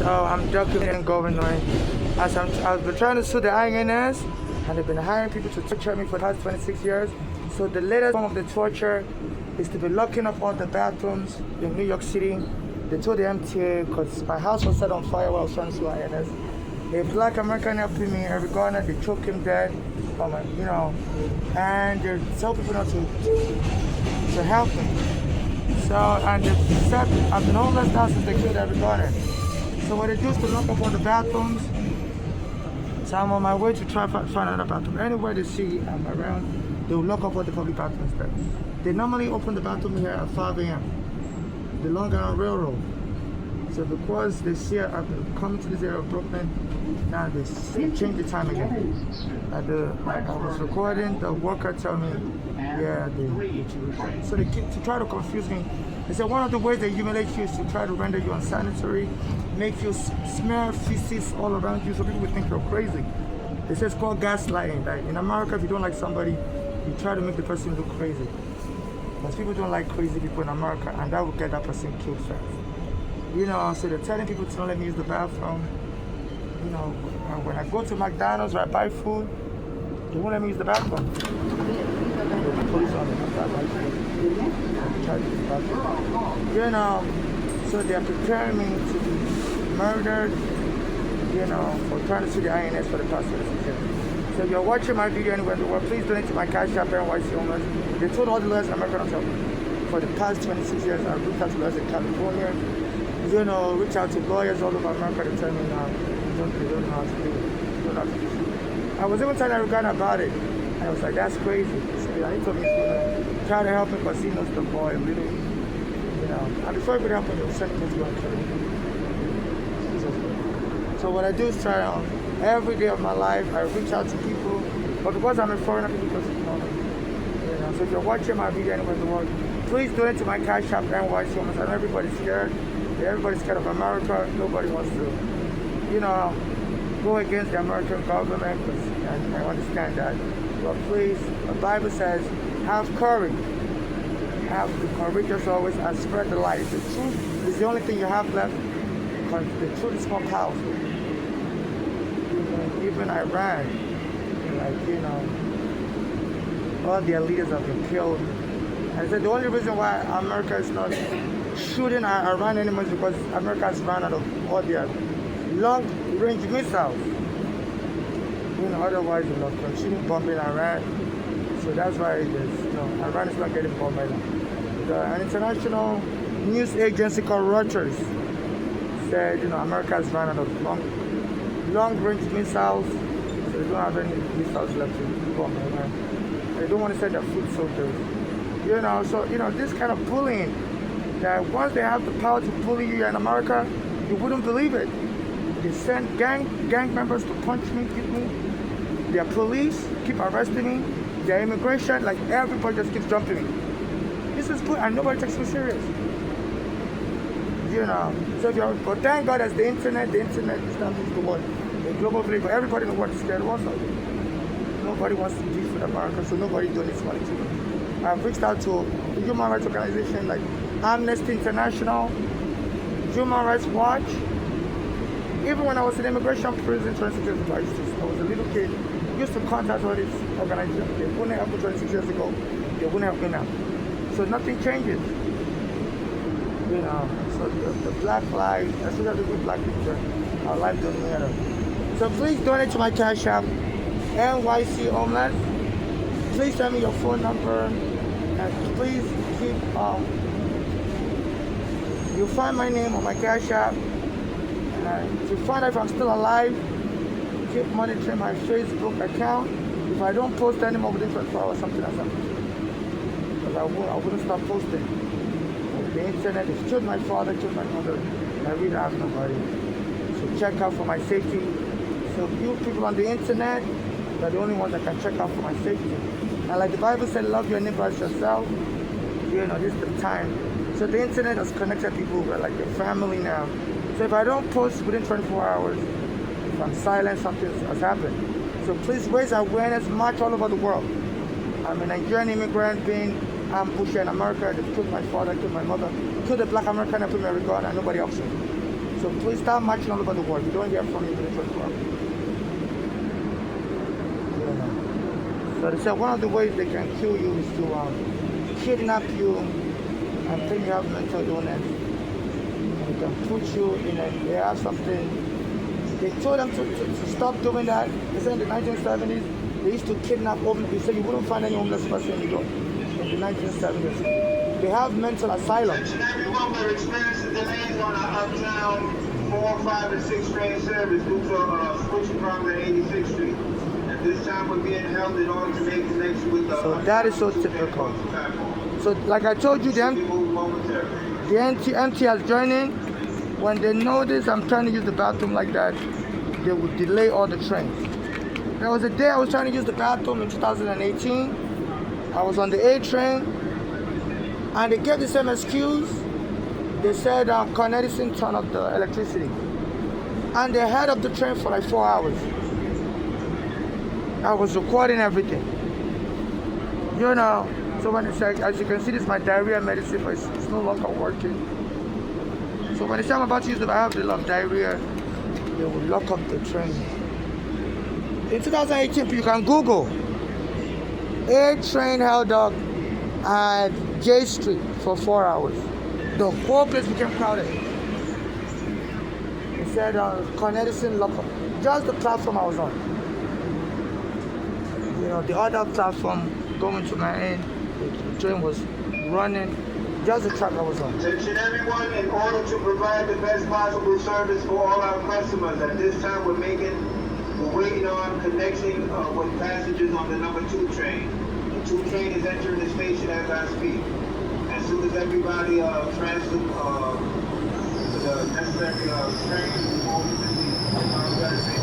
So I'm documenting going on. I've been trying to sue the INS, and they've been hiring people to torture me for the past 26 years. So the latest form of the torture is to be locking up all the bathrooms in New York City. They told the MTA, because my house was set on fire while I was trying to sue INS. A black American helping me, every corner, they choke him dead, and they tell people not to help me. So, and they said I've been homeless now since they killed every corner. So what they do is to lock up all the bathrooms. So I'm on my way to try to find another bathroom. Anywhere they see I'm around, they will lock up all the public bathrooms there. They normally open the bathroom here at 5 a.m. the Long Island Railroad. So because they see I've been coming to this area of Brooklyn, now they change the time again. I was recording, the worker told me, so they keep to try to confuse me. They said one of the ways they humiliate you is to try to render you unsanitary, make you smear feces all around you so people will think you're crazy. They say it's called gaslighting. Like in America, if you don't like somebody, you try to make the person look crazy. Because people don't like crazy people in America, and that will get that person killed fast. So they're telling people to not let me use the bathroom. And when I go to McDonald's or I buy food, they won't let me use the bathroom. The police on the so they're preparing me to be murdered, for trying to sue the INS for the past 26 years. So if you're watching my video anywhere in the world, please donate to my Cash App NYC Homeless. They told all the lawyers in America for the past 26 years. I've reached out to lawyers in California, reach out to lawyers all over America to tell me now they don't know how to do it. I was even telling Ariana about it, and I was like, that's crazy. So he told me to try to help him because he knows the boy really, and before he could help him, he was sending him to go and kill him. So what I do is try every day of my life, I reach out to people, but because I'm a foreigner, people don't know me. So if you're watching my video anywhere in the world, please donate to my Cash App NYC Homeless. I know everybody's scared. Everybody's scared of America. Nobody wants to, go against the American government, and I understand that. But please, the Bible says, have courage. Have the courageous always and spread the light. The truth is the only thing you have left, because the truth is more powerful. Even Iran, all their leaders have been killed. And I said the only reason why America is not shooting Iran anymore is because America has run out of all their long-range missiles. Otherwise they will continue bombing Iran. So that's why Iran is not getting bombed right now. An international news agency called Reuters said, America has run out of long-range missiles, so they don't have any missiles left to bomb Iran. They don't want to send their foot soldiers. This kind of bullying, that once they have the power to bully you in America, you wouldn't believe it. They send gang members to punch me, hit me. Their police keep arresting me. Their immigration, everybody just keeps jumping me. This is good, and nobody takes me serious. But thank God there's the internet is not the world. The global village, but everybody in the world is scared also. Nobody wants to beef with America, so nobody donates money to them. I've reached out to human rights organizations like Amnesty International, Human Rights Watch. Even when I was in immigration prison 26 years ago, I was a little kid, used to contact all these organizations. They wouldn't help me 26 years ago, they wouldn't help me now. So nothing changes. So the black lives, especially the black people, our lives don't matter. So please donate to my Cash App, NYC Homeless. Please send me your phone number, and please keep, you'll find my name on my Cash App. And to find out if I'm still alive, keep monitoring my Facebook account. If I don't post anymore within 24 hours, something has happened. Because I wouldn't stop posting. The internet has killed my father, killed my mother, and I really have nobody. So check out for my safety. So you people on the internet are the only ones that can check out for my safety. And like the Bible said, love your neighbor as yourself. This is the time. So the internet has connected people who are like your family now. So if I don't post within 24 hours, if I'm silent, something has happened. So please raise awareness, march all over the world. I'm a Nigerian immigrant being ambushed in America. They killed my father, killed my mother, killed the black American and put me in regard, and nobody helps me. So please start marching all over the world. You don't hear from me within 24 hours. So they said one of the ways they can kill you is to kidnap you and think you have mental illness. They can put you in they have something. They told them to stop doing that. They said in the 1970s, they used to kidnap homeless. They said you wouldn't find any homeless person in the 1970s. They have mental asylums. Everyone will experience delays on our uptown 4, 5, and 6 train service due to switching from the 86th Street. At this time, we're being held in order to make connection with the. So that is so typical. So like I told you, the MT has joined in. When they notice I'm trying to use the bathroom like that, they will delay all the trains. There was a day I was trying to use the bathroom in 2018. I was on the A train, and they gave the same excuse. They said Con Edison turned off the electricity, and they held up the train for like 4 hours. I was recording everything. You know, so when it's like, as you can see, this is my diarrhea medicine, but it's no longer working. So when it's I'm about to use it, I have a lot of diarrhea, they will lock up the train. In 2018, you can Google, A train held up at J Street for 4 hours. The whole place became crowded. It said Con Edison lock up. Just the platform I was on. You know, the other platform going to my end, the train was running. Just the track I was on. Attention everyone, in order to provide the best possible service for all our customers, at this time we're waiting on connecting with passengers on the number 2 train. The 2 train is entering the station as I speak. As soon as everybody transfers the necessary train, we will proceed.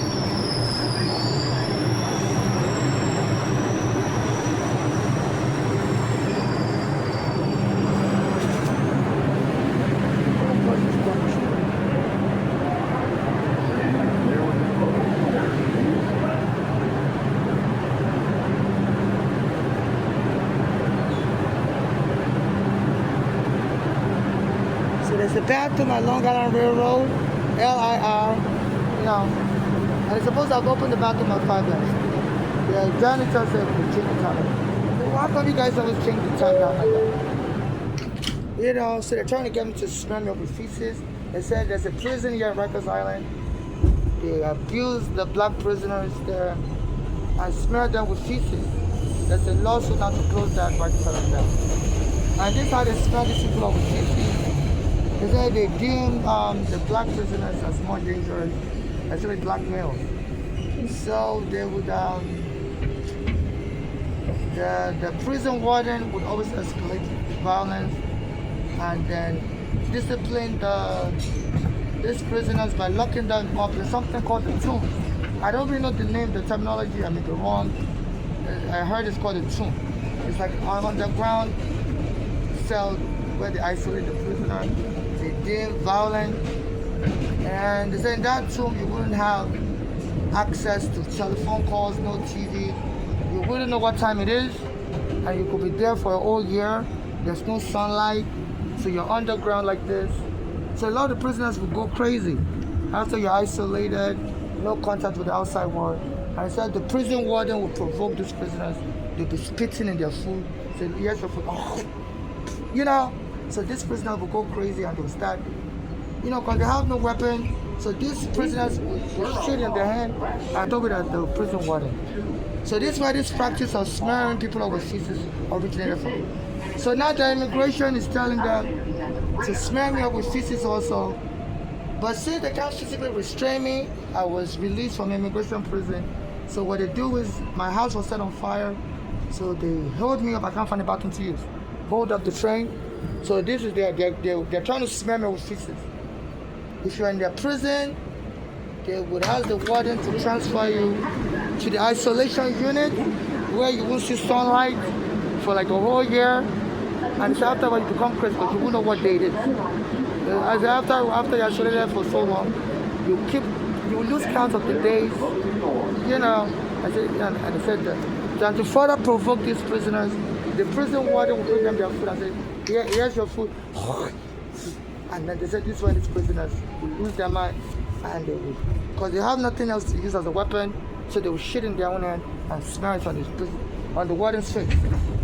There's a bathroom at Long Island Railroad, LIR, you know, and it's supposed to have opened the bathroom at 5 minutes. The janitor said we change the time. So why don't you guys always change the time down like that? You know, so they're trying to get me to smell me up with feces. They said there's a prison here at Rikers Island. They abuse the black prisoners there and smear them with feces. There's a lawsuit now to close that Rikers Island down. And this is how they smell these people up with feces. They said they deem the black prisoners as more dangerous, especially black males. So they would, the prison warden would always escalate violence and then discipline these prisoners by locking them up in something called the tomb. I don't really know the name, the terminology, I may be wrong. I heard it's called a tomb. It's like an underground cell where they isolate the prisoner. They deem violent, and they say in that tomb you wouldn't have access to telephone calls, no TV. You wouldn't know what time it is, and you could be there for a whole year. There's no sunlight, so you're underground like this. So a lot of the prisoners would go crazy after you're isolated, no contact with the outside world. And I said the prison warden would provoke these prisoners. They'd be spitting in their food, saying, "Here's your food." Oh. You know. So these prisoners will go crazy and they'll start, you know, because they have no weapon. So these prisoners will shoot in their hand and throw it at the prison warden. So this is why this practice of smearing people over feces originated from. So now the immigration is telling them to smear me up with feces also. But since they can't physically restrain me, I was released from immigration prison. So what they do is, my house was set on fire. So they hold me up, I can't find a bathroom to use. Hold up the train. So this is they're trying to smear me with feces. If you're in their prison, they would ask the warden to transfer you to the isolation unit where you won't see sunlight for like a whole year. And it's after you become crazy because you won't know what day it is. As after you're isolated for so long, you lose count of the days. You know, and I said that. And to further provoke these prisoners, the prison warden will bring them their food and say, here's your food. And then they said this is why these prisoners will lose their mind and they will, because they have nothing else to use as a weapon, so they will shit in their own hand and smear it on the warden's face.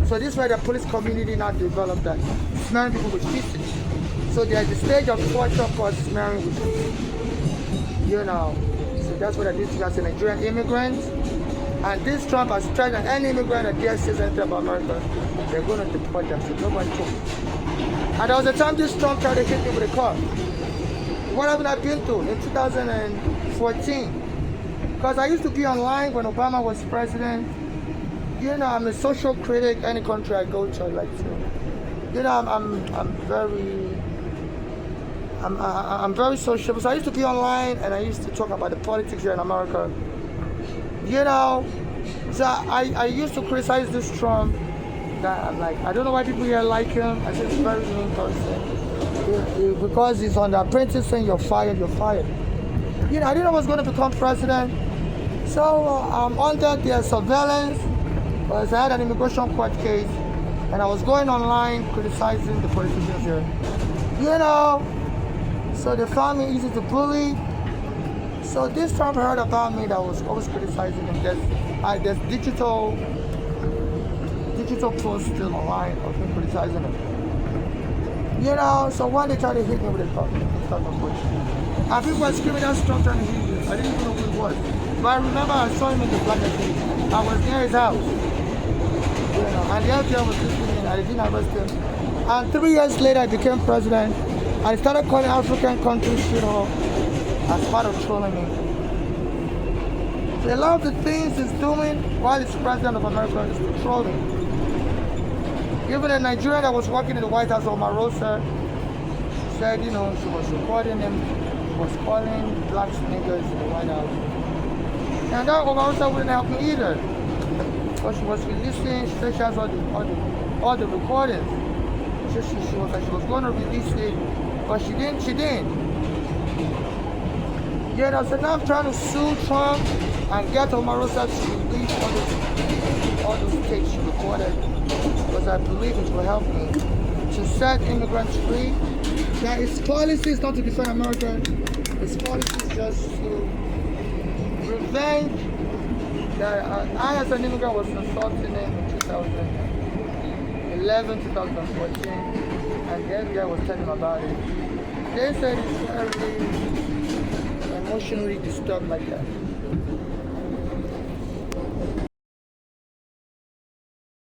So this is why the police community now developed that, smearing people with feces. So they're at the stage of torture called smearing with feces. So that's what I did to us, Nigerian immigrants. And this Trump has threatened any immigrant that dares say anything about America, they're going to deport them, so nobody talks. And there was a time this Trump tried to hit me with a car. What haven't I been through in 2014? Because I used to be online when Obama was president. I'm a social critic. Any country I go to, I like to. I'm very social. So I used to be online and I used to talk about the politics here in America. So I used to criticize this Trump. That I'm like, I don't know why people here like him. I think he's a very mean person. Because he's on the apprentice saying you're fired, you're fired. I didn't know I was going to become president. So I'm under their surveillance because I had an immigration court case and I was going online criticizing the politicians here. So they found me easy to bully. So this Trump heard about me that was always criticizing him. There's digital posts still online of me criticizing him. So one they tried to hit me with a car. And people were screaming that Trump trying to hit me. I didn't even know who it was. But I remember I saw him in the black and I was near his house. And the FBI was listening and I didn't arrest him. And 3 years later I became president. I started calling African countries shithole as part of trolling me. So a lot of the things he's doing while he's president of America is to troll me. Even a Nigerian that was working in the White House, Omarosa, said, she was recording him, she was calling black niggas in the White House. And that Omarosa wouldn't help me either. Because she was releasing, she said she has all the recordings. She was going to release it, but she didn't. So now I'm trying to sue Trump and get Omarosa to release all those tapes she recorded, because I believe it will help me to set immigrants free. That his policy is not to defend America, his policy is just to revenge that I as an immigrant was insulting him in 2011, 2014, and the FBI was telling him about it. They said he's very emotionally disturbed like that.